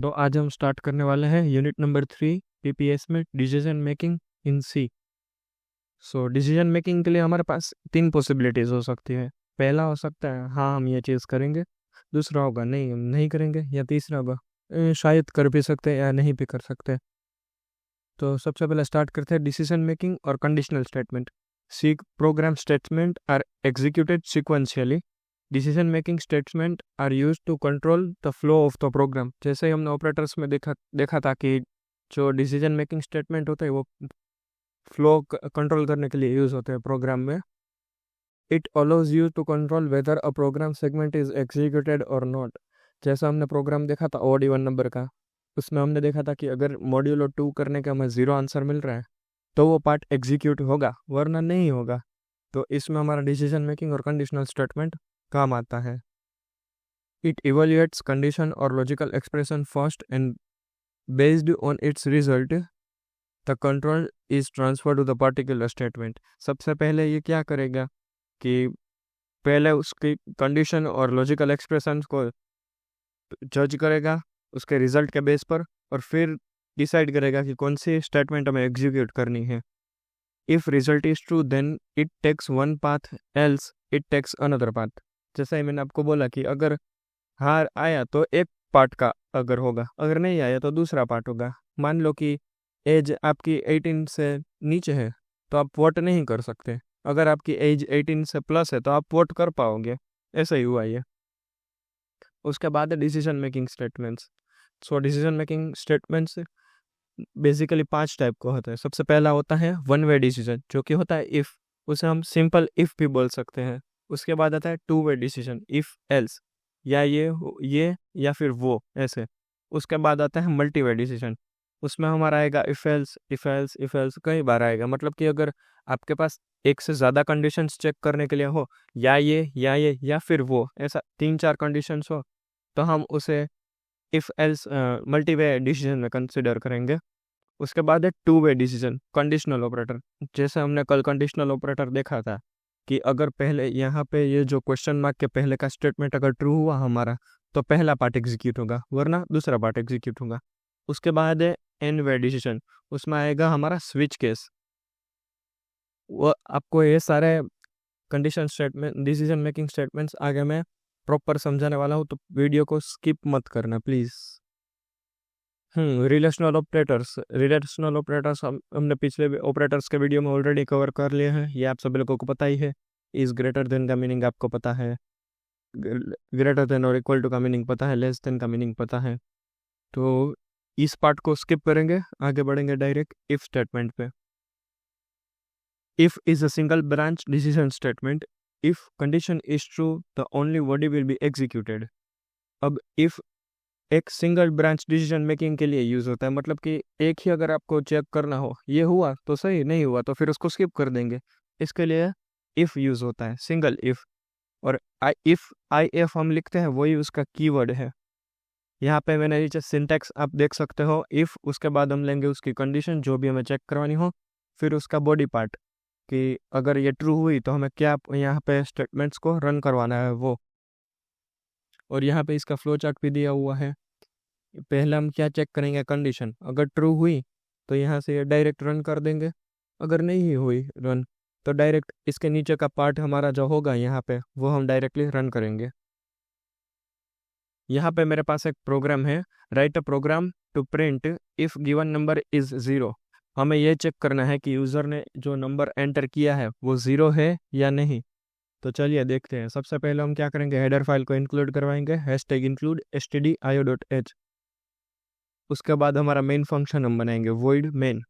तो आज हम स्टार्ट करने वाले हैं यूनिट नंबर 3 पीपीएस में decision making in C. So decision making के लिए हमारे पास 3 पॉसिबिलिटीज़ हो सकती है। पहला हो सकता है हाँ हम ये चीज़ करेंगे, दूसरा होगा नहीं हम नहीं करेंगे, या तीसरा होगा शायद कर भी सकते हैं या नहीं भी कर सकते। तो सबसे पहले स्टार्ट करते हैं डिसीजन मेकिंग और conditional statement. C program statement are executed sequentially. Decision making statement are use to control the flow of the program. जैसे हमने ऑपरेटर्स में देखा था कि जो डिसीजन मेकिंग स्टेटमेंट होता है वो फ्लो कंट्रोल करने के लिए यूज होते हैं प्रोग्राम में। It allows you to control whether a program segment is executed और नॉट। जैसा हमने प्रोग्राम देखा था ओड इवन नंबर का, उसमें हमने देखा था कि अगर मॉड्यूलो 2 करने का हमें 0 आंसर मिल रहा है तो वो पार्ट एग्जीक्यूट होगा, वरना नहीं होगा। तो इसमें हमारा डिसीजन मेकिंग और कंडीशनल स्टेटमेंट काम आता है। इट इवेल्युएट्स कंडीशन और logical expression first and based on its result the control is transfer to the particular statement. सबसे पहले ये क्या करेगा कि पहले उसकी कंडीशन और लॉजिकल एक्सप्रेशन को जज करेगा उसके रिजल्ट के बेस पर, और फिर डिसाइड करेगा कि कौन सी स्टेटमेंट हमें एग्जीक्यूट करनी है। If result is true then it takes one path, else it takes another path. जैसा ही मैंने आपको बोला कि अगर हार आया तो एक पार्ट का अगर होगा, अगर नहीं आया तो दूसरा पार्ट होगा। मान लो कि एज आपकी 18 से नीचे है तो आप वोट नहीं कर सकते, अगर आपकी एज 18 से प्लस है तो आप वोट कर पाओगे। ऐसा ही हुआ ये। उसके बाद है डिसीजन मेकिंग स्टेटमेंट्स। सो decision making statements basically 5 type का होता है। सबसे पहला होता है वन वे डिसीजन, जो कि होता है इफ़, उसे हम सिंपल इफ़ भी बोल सकते हैं। उसके बाद आता है two way decision, if else, या ये या फिर वो ऐसे। उसके बाद आता है मल्टी वे डिसीजन, उसमें हमारा आएगा if else if else if else कई बार आएगा। मतलब कि अगर आपके पास एक से ज़्यादा कंडीशंस चेक करने के लिए हो, या ये या फिर वो, ऐसा 3-4 कंडीशंस हो, तो हम उसे if else multi way decision में कंसिडर करेंगे। उसके बाद है two way decision, conditional operator. जैसे हमने कल कंडीशनल ऑपरेटर देखा था कि अगर पहले यहाँ पे ये जो क्वेश्चन मार्क के पहले का स्टेटमेंट अगर ट्रू हुआ हमारा तो पहला पार्ट एग्जीक्यूट होगा, वरना दूसरा पार्ट एग्जीक्यूट होगा। उसके बाद है एन वे डिसीजन, उसमें आएगा हमारा स्विच केस। वो आपको ये सारे condition statement decision making statements आगे मैं प्रॉपर समझाने वाला हूँ, तो वीडियो को स्किप मत करना प्लीज़। रिलेशनल ऑपरेटर्स हमने पिछले ऑपरेटर्स के वीडियो में ऑलरेडी कवर कर लिए हैं, ये आप सभी लोगों को पता ही है। इज ग्रेटर देन का मीनिंग आपको पता है, ग्रेटर देन और इक्वल टू का मीनिंग पता है, लेस देन का मीनिंग पता है। तो इस पार्ट को स्किप करेंगे, आगे बढ़ेंगे डायरेक्ट इफ स्टेटमेंट पे। If is a single branch decision statement. If condition is true the only body will be executed. अब इफ एक सिंगल ब्रांच डिसीजन मेकिंग के लिए यूज होता है, मतलब कि एक ही अगर आपको चेक करना हो, ये हुआ तो सही, नहीं हुआ तो फिर उसको स्किप कर देंगे। इसके लिए इफ यूज होता है, सिंगल इफ। और आई एफ हम लिखते हैं, वही उसका कीवर्ड है। यहाँ पे मैंने नीचे सिंटैक्स आप देख सकते हो, इफ उसके बाद हम लेंगे उसकी कंडीशन जो भी हमें चेक करवानी हो, फिर उसका बॉडी पार्ट कि अगर ये ट्रू हुई तो हमें क्या यहाँ पे स्टेटमेंट्स को रन करवाना है वो। और यहाँ पे इसका फ्लो चार्ट भी दिया हुआ है। पहले हम क्या चेक करेंगे, कंडीशन अगर ट्रू हुई तो यहाँ से ये डायरेक्ट रन कर देंगे, अगर नहीं हुई रन तो डायरेक्ट इसके नीचे का पार्ट हमारा जो होगा यहाँ पे वो हम डायरेक्टली रन करेंगे। यहाँ पे मेरे पास एक प्रोग्राम है, write a program to print if given number is 0। हमें ये चेक करना है कि यूज़र ने जो नंबर एंटर किया है वो 0 है या नहीं। तो चलिए देखते हैं। सबसे पहले हम क्या करेंगे, हेडर फाइल को इंक्लूड करवाएंगे, #include stdio.h। उसके बाद हमारा मेन फंक्शन हम बनाएंगे void main।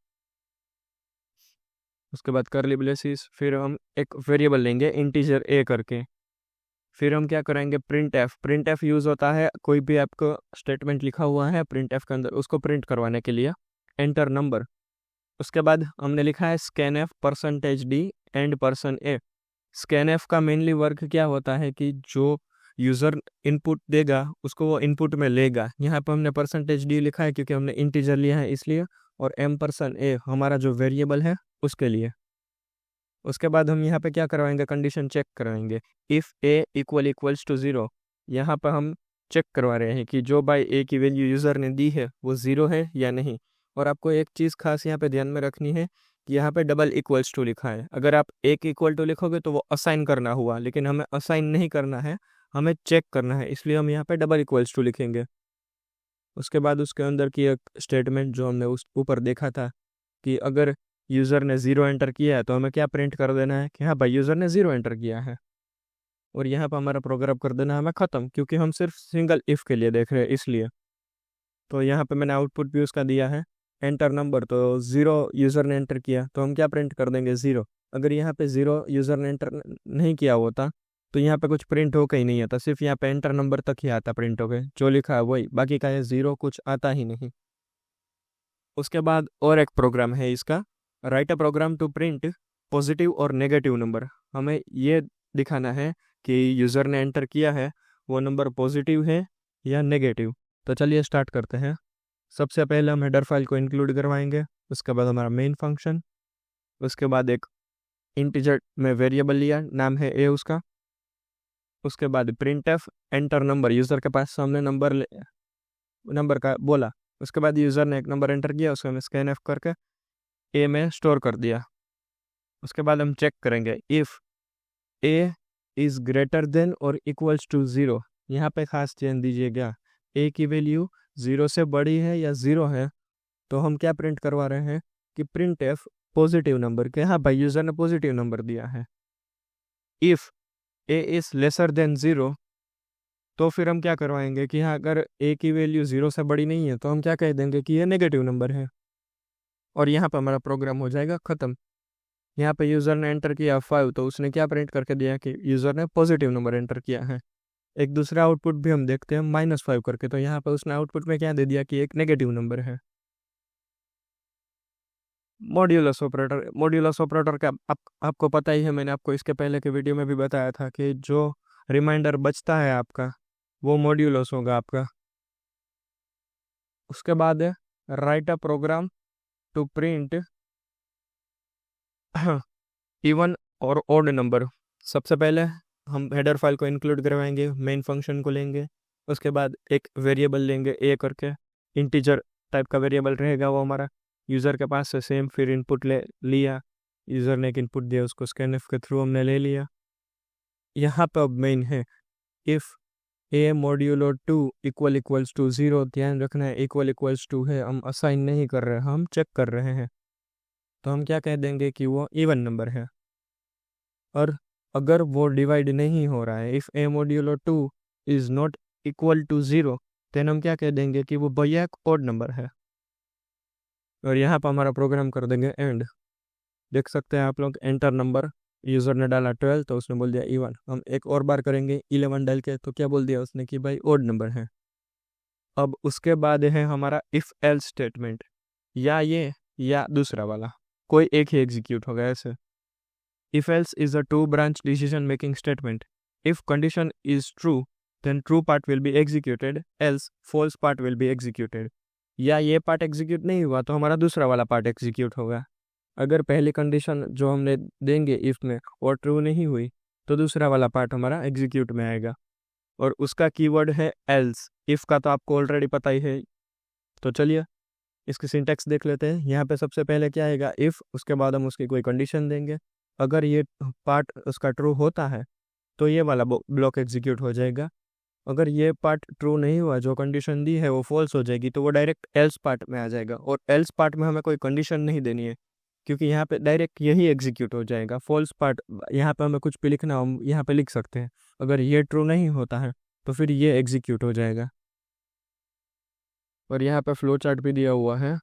उसके बाद करली ब्रेसेस, फिर हम एक वेरिएबल लेंगे इंटीजर a करके। फिर हम क्या करेंगे, प्रिंट एफ यूज़ होता है कोई भी आपको स्टेटमेंट लिखा हुआ है प्रिंट एफ के अंदर, उसको प्रिंट करवाने के लिए। Enter number. उसके बाद हमने लिखा है scanf %d and %a। scanf का मेनली वर्क क्या होता है कि जो यूज़र इनपुट देगा उसको वो इनपुट में लेगा। यहाँ पर हमने %d लिखा है क्योंकि हमने इंटीजर लिया है इसलिए, और m% हमारा जो वेरिएबल है उसके लिए। उसके बाद हम यहाँ पे क्या करवाएंगे, कंडीशन चेक करवाएंगे। इफ़ a इक्वल्स टू 0, यहाँ पर हम चेक करवा रहे हैं कि जो बाई ए की वैल्यू यूज़र ने दी है वो ज़ीरो है या नहीं। और आपको एक चीज़ खास यहाँ पे ध्यान में रखनी है कि यहाँ पे डबल इक्वल्स टू लिखा है। अगर आप एक इक्वल टू लिखोगे तो वो असाइन करना हुआ, लेकिन हमें असाइन नहीं करना है, हमें चेक करना है, इसलिए हम यहाँ पे डबल इक्वल्स टू लिखेंगे। उसके बाद उसके अंदर की एक स्टेटमेंट जो हमने उस ऊपर देखा था कि अगर यूज़र ने ज़ीरो एंटर किया है तो हमें क्या प्रिंट कर देना है कि हाँ भाई यूज़र ने ज़ीरो एंटर किया है। और यहाँ पर हमारा प्रोग्राम कर देना है हमें ख़त्म, क्योंकि हम सिर्फ सिंगल इफ़ के लिए देख रहे हैं इसलिए। तो यहाँ पे मैंने आउटपुट भी उसका दिया है एंटर नंबर, तो ज़ीरो यूज़र ने एंटर किया तो हम क्या प्रिंट कर देंगे ज़ीरो। अगर यहाँ पे ज़ीरो यूज़र ने एंटर नहीं किया होता तो यहाँ पे कुछ प्रिंट होकर ही नहीं आता, सिर्फ यहाँ पे एंटर नंबर तक ही आता प्रिंट होके, जो लिखा है वही, बाकी का ये ज़ीरो कुछ आता ही नहीं। उसके बाद और एक प्रोग्राम है इसका, write a program to print positive और नेगेटिव नंबर। हमें ये दिखाना है कि यूज़र ने एंटर किया है वो नंबर पॉजिटिव है या नेगेटिव। तो चलिए स्टार्ट करते हैं। सबसे पहले हम हेडर फाइल को इंक्लूड करवाएंगे, उसके बाद हमारा मेन फंक्शन, उसके बाद एक इंटीजर में वेरिएबल लिया, नाम है ए उसका, उसके बाद print F enter number, user के पास सामने नंबर का बोला, उसके बाद यूज़र ने एक नंबर एंटर किया, उसको हम स्कैन एफ करके ए में स्टोर कर दिया। उसके बाद हम चेक करेंगे if a is greater than और इक्वल्स टू ज़ीरो। यहाँ पे खास ध्यान दीजिएगा, ए की वैल्यू ज़ीरो से बड़ी है या ज़ीरो है, तो हम क्या प्रिंट करवा रहे हैं कि प्रिंट एफ पॉजिटिव नंबर के, हाँ भाई यूज़र ने पॉजिटिव नंबर दिया है। If a is lesser than zero, तो फिर हम क्या करवाएंगे कि हाँ अगर ए की वैल्यू ज़ीरो से बड़ी नहीं है तो हम क्या कह देंगे कि ये नेगेटिव नंबर है। और यहाँ पर हमारा प्रोग्राम हो जाएगा ख़त्म। यहाँ पे यूज़र ने एंटर किया 5, तो उसने क्या प्रिंट करके दिया कि यूज़र ने पॉजिटिव नंबर एंटर किया है। एक दूसरा आउटपुट भी हम देखते हैं -5 करके, तो यहाँ पे उसने आउटपुट में क्या दे दिया कि एक नेगेटिव नंबर है। मॉड्यूलस ऑपरेटर का आपको पता ही है, मैंने आपको इसके पहले के वीडियो में भी बताया था कि जो रिमाइंडर बचता है आपका वो मॉड्यूलस होगा आपका। उसके बाद है write a program to print even और ऑड नंबर। सबसे पहले हम हेडर फाइल को इंक्लूड करवाएंगे, मेन फंक्शन को लेंगे, उसके बाद एक वेरिएबल लेंगे ए करके, इंटीजर टाइप का वेरिएबल रहेगा वो हमारा, यूज़र के पास से सेम, फिर इनपुट ले लिया, यूज़र ने एक इनपुट दिया उसको स्कैनफ के थ्रू हमने ले लिया। यहाँ पर अब मेन है if a modulo 2 equals to zero. ध्यान रखना है इक्वल्स टू है, हम असाइन नहीं कर रहे, हम चेक कर रहे हैं, तो हम क्या कह देंगे कि वो इवन नंबर है। और अगर वो डिवाइड नहीं हो रहा है, if a modulo 2 is not equal to zero, then हम क्या कह देंगे कि वो भैया एक ऑड नंबर है। और यहाँ पर हमारा प्रोग्राम कर देंगे एंड। देख सकते हैं आप लोग, एंटर नंबर, यूज़र ने डाला 12 तो उसने बोल दिया इवन। हम एक और बार करेंगे 11 डाल के, तो क्या बोल दिया उसने कि भाई ऑड नंबर है। अब उसके बाद है हमारा इफ़ एल्स स्टेटमेंट, या ये या दूसरा वाला, कोई एक ही एग्जीक्यूट होगा ऐसे। If else is a two branch decision making statement. If condition is true, then true part will be executed, else false part will be executed. या ये पार्ट एग्जीक्यूट नहीं हुआ तो हमारा दूसरा वाला पार्ट एग्जीक्यूट होगा। अगर पहली कंडीशन जो हमने देंगे इफ़ में और ट्रू नहीं हुई तो दूसरा वाला पार्ट हमारा एग्जीक्यूट में आएगा। और उसका कीवर्ड है एल्स। इफ़ का तो आपको ऑलरेडी पता ही है, तो चलिए इसकी सिंटैक्स देख लेते हैं। यहाँ पे सबसे पहले क्या आएगा इफ़, उसके बाद हम उसकी कोई कंडीशन देंगे, अगर ये पार्ट उसका ट्रू होता है तो ये वाला ब्लॉक एग्जीक्यूट हो जाएगा। अगर ये पार्ट ट्रू नहीं हुआ, जो कंडीशन दी है वो फॉल्स हो जाएगी, तो वो डायरेक्ट एल्स पार्ट में आ जाएगा। और एल्स पार्ट में हमें कोई कंडीशन नहीं देनी है, क्योंकि यहाँ पे डायरेक्ट यही एग्जीक्यूट हो जाएगा। फॉल्स पार्ट यहाँ पे हमें कुछ भी लिखना, हम यहाँ पे लिख सकते हैं। अगर ये ट्रू नहीं होता है तो फिर ये एग्जीक्यूट हो जाएगा। और यहाँ पे फ्लो चार्ट भी दिया हुआ है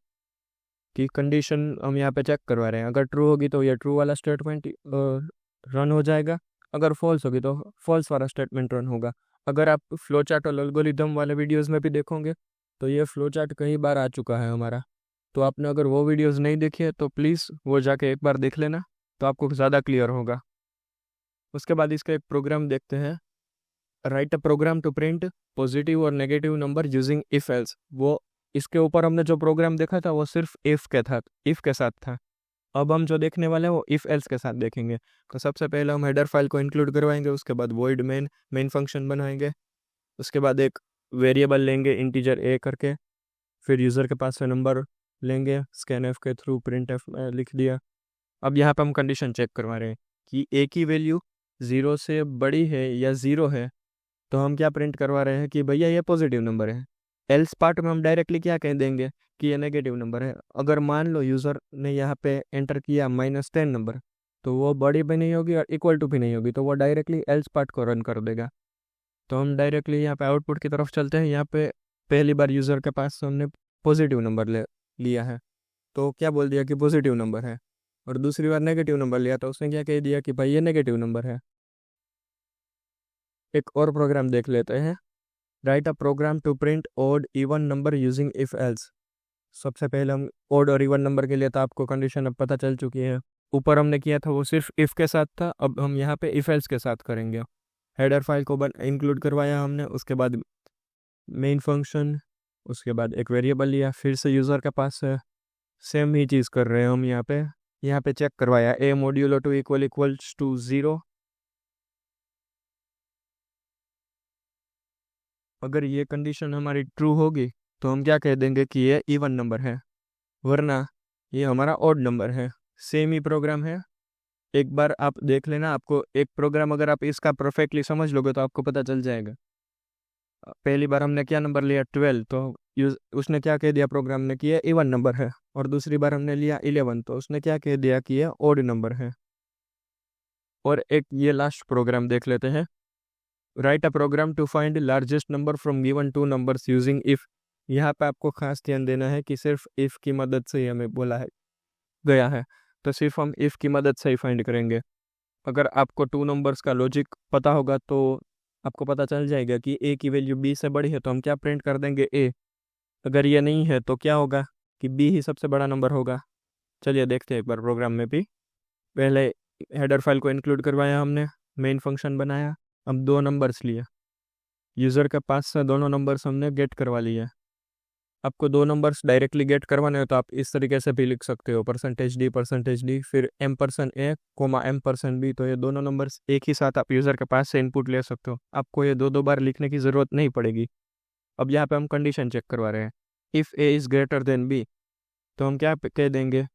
कि कंडीशन हम यहाँ पे चेक करवा रहे हैं, अगर ट्रू होगी तो ये ट्रू वाला स्टेटमेंट रन हो जाएगा, अगर फॉल्स होगी तो फॉल्स वाला स्टेटमेंट रन होगा। अगर आप फ्लो चार्ट और एल्गोरिथम वाले वीडियोस में भी देखोगे तो ये फ्लो चार्ट कई बार आ चुका है हमारा, तो आपने अगर वो वीडियोस नहीं देखी है तो प्लीज़ वो जाके एक बार देख लेना, तो आपको ज़्यादा क्लियर होगा। उसके बाद इसका एक प्रोग्राम देखते हैं, write a program to print positive और negative number using if else. वो इसके ऊपर हमने जो प्रोग्राम देखा था वो सिर्फ इफ़ के साथ था। अब हम जो देखने वाले हैं वो इफ़ एल्स के साथ देखेंगे। तो सबसे पहले हम हेडर फाइल को इंक्लूड करवाएंगे, उसके बाद वॉइड मेन फंक्शन बनाएंगे, उसके बाद एक वेरिएबल लेंगे इंटीजर ए करके, फिर यूज़र के पास से नंबर लेंगे, स्कैन एफ के थ्रू प्रिंट एफ लिख दिया। अब यहाँ पे हम कंडीशन चेक करवा रहे हैं कि ए की वैल्यू 0 से बड़ी है या 0 है, तो हम क्या प्रिंट करवा रहे हैं कि भैया ये पॉजिटिव नंबर है। एल्स पार्ट में हम डायरेक्टली क्या कह देंगे कि ये नेगेटिव नंबर है। अगर मान लो यूज़र ने यहाँ पे एंटर किया -10 नंबर, तो वो बड़ी भी नहीं होगी और इक्वल टू भी नहीं होगी, तो वो डायरेक्टली एल्स पार्ट को रन कर देगा। तो हम डायरेक्टली यहाँ पे आउटपुट की तरफ चलते हैं। यहाँ पे पहली बार यूज़र के पास हमने पॉजिटिव नंबर लिया है, तो क्या बोल दिया कि पॉजिटिव नंबर है, और दूसरी बार नेगेटिव नंबर लिया तो उसने क्या कह दिया कि भाई ये नेगेटिव नंबर है। एक और प्रोग्राम देख लेते हैं। Write a program to print odd even number using if else. सबसे पहले हम ओड और इवन नंबर के लिए तो आपको कंडीशन अब पता चल चुकी है। ऊपर हमने किया था वो सिर्फ इफ़ के साथ था, अब हम यहाँ पे इफ एल्स के साथ करेंगे। हेडर फाइल को इंक्लूड करवाया हमने, उसके बाद मेन फंक्शन, उसके बाद एक वेरिएबल लिया, फिर से यूज़र के पास है सेम ही चीज़ कर रहे हैं हम। यहाँ पे चेक करवाया ए मॉड्यूलो टू इक्वल्स टू 0। अगर ये कंडीशन हमारी ट्रू होगी तो हम क्या कह देंगे कि ये इवन नंबर है, वरना ये हमारा ऑड नंबर है। सेम ही प्रोग्राम है, एक बार आप देख लेना। आपको एक प्रोग्राम अगर आप इसका परफेक्टली समझ लोगे तो आपको पता चल जाएगा। पहली बार हमने क्या नंबर लिया 12, तो उसने क्या कह दिया प्रोग्राम ने कि ये इवन नंबर है, और दूसरी बार हमने लिया 11 तो उसने क्या कह दिया कि ये ऑड नंबर है। और एक ये लास्ट प्रोग्राम देख लेते हैं। Write a program to find largest number from given two numbers using if. यहाँ पे आपको खास ध्यान देना है कि सिर्फ इफ की मदद से ही हमें बोला है गया है, तो सिर्फ हम इफ की मदद से ही फाइंड करेंगे। अगर आपको 2 नंबर्स का लॉजिक पता होगा तो आपको पता चल जाएगा कि ए की वैल्यू बी से बड़ी है तो हम क्या प्रिंट कर देंगे ए। अगर ये नहीं है तो क्या होगा कि बी ही सबसे बड़ा नंबर होगा। चलिए देखते हैं एक बार प्रोग्राम में भी। पहले हेडर फाइल को इंक्लूड करवाया हमने, मेन फंक्शन बनाया, अब 2 नंबर्स लिए, यूज़र के पास से दोनों नंबर्स हमने गेट करवा लिए। आपको 2 नंबर्स डायरेक्टली गेट करवाने हो तो आप इस तरीके से भी लिख सकते हो, %d फिर m%a, m%b। तो ये दोनों नंबर्स एक ही साथ आप यूज़र के पास से इनपुट ले सकते हो, आपको ये 2 बार लिखने की ज़रूरत नहीं पड़ेगी। अब यहाँ पे हम कंडीशन चेक करवा रहे हैं। If a is greater than b, तो हम क्या कह देंगे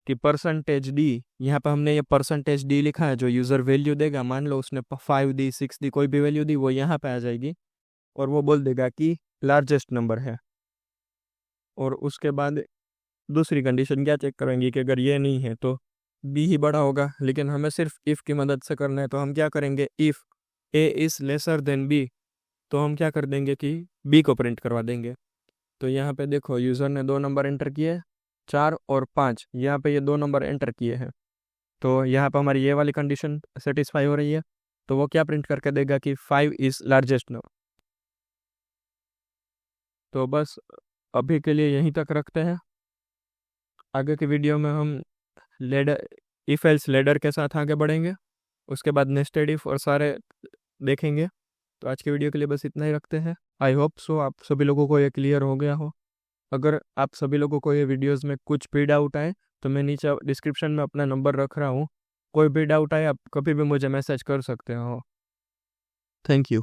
कि %d, यहाँ पे हमने ये %d लिखा है, जो यूज़र वैल्यू देगा, मान लो उसने 5d 6d कोई भी वैल्यू दी, वो यहाँ पे आ जाएगी और वो बोल देगा कि लार्जेस्ट नंबर है। और उसके बाद दूसरी कंडीशन क्या चेक करेंगे कि अगर ये नहीं है तो बी ही बड़ा होगा, लेकिन हमें सिर्फ इफ़ की मदद से करना है, तो हम क्या करेंगे, if a is lesser than b, तो हम क्या कर देंगे कि बी को प्रिंट करवा देंगे। तो यहाँ पे देखो यूज़र ने 2 नंबर एंटर किए, 4 और 5, यहाँ पे ये 2 नंबर एंटर किए हैं, तो यहाँ पे हमारी ये वाली कंडीशन सेटिस्फाई हो रही है। तो वो क्या प्रिंट करके देगा कि 5 इज़ लार्जेस्ट नंबर। तो बस अभी के लिए यहीं तक रखते हैं। आगे की वीडियो में हम लेडर इफ एल्स लेडर के साथ आगे बढ़ेंगे, उसके बाद नेस्टेड इफ और सारे देखेंगे। तो आज की वीडियो के लिए बस इतना ही रखते हैं। आई होप सो आप सभी लोगों को ये क्लियर हो गया हो। अगर आप सभी लोगों को ये वीडियोस में कुछ भी डाउट आए तो मैं नीचे डिस्क्रिप्शन में अपना नंबर रख रहा हूँ, कोई भी डाउट आए आप कभी भी मुझे मैसेज कर सकते हो। Thank you.